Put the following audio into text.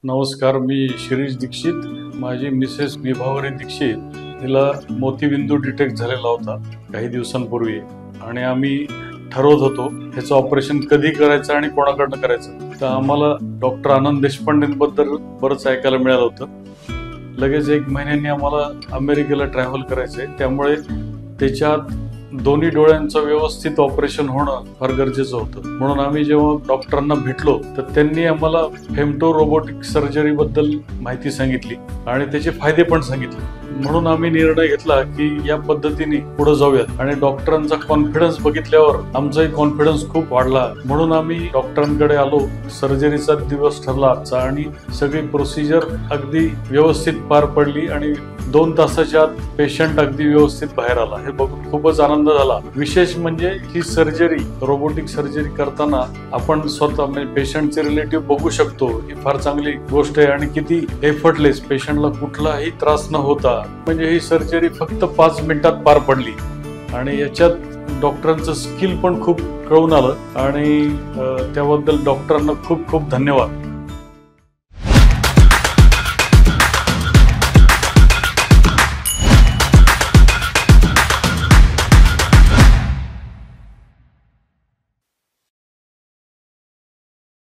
नमस्कार, मी शिरीष दीक्षित. माझी मिसेस विभावरी दीक्षित तिला मोतीबिंदू डिटेक्ट झालेला होता काही दिवसांपूर्वी आणि आम्ही ठरवत होतो ह्याचं ऑपरेशन कधी करायचं आणि कोणाकडनं करायचं. तर आम्हाला डॉक्टर आनंद देशपांडेंबद्दल बरंच ऐकायला मिळालं होतं. लगेच 1 महिन्यांनी आम्हाला अमेरिकेला ट्रॅव्हल करायचंय, त्यामुळे त्याच्यात दोन्ही डोळ्यांचं व्यवस्थित ऑपरेशन होणं फार गरजेचं होतं. म्हणून आम्ही जेव्हा डॉक्टरांना भेटलो तर त्यांनी आम्हाला फेमटो रोबोटिक सर्जरी बद्दल माहिती सांगितली आणि त्याचे फायदे पण सांगितले. म्हणून आम्ही निर्णय घेतला की या पद्धतीने पुढे जाऊयात आणि डॉक्टरांचा कॉन्फिडन्स बघितल्यावर आमचाही कॉन्फिडन्स खूप वाढला. म्हणून आम्ही डॉक्टरांकडे आलो. सर्जरीचा दिवस ठरला आजचा आणि सगळी प्रोसिजर अगदी व्यवस्थित पार पडली आणि 2 तासाच्या आत पेशंट अगदी व्यवस्थित बाहेर आला. हे बघून खूपच आनंद झाला. विशेष म्हणजे ही सर्जरी, रोबोटिक सर्जरी करताना आपण स्वतः म्हणजे पेशंटचे रिलेटिव्ह बघू शकतो. ही फार चांगली गोष्ट आहे आणि किती एफर्टलेस, पेशंटला कुठलाही त्रास न होता. म्हणजे ही सर्जरी फक्त 5 मिनिटात पार पडली आणि याच्यात डॉक्टरांचं स्किल पण खूप कळून आलं आणि त्याबद्दल डॉक्टरांना खूप खूप धन्यवाद.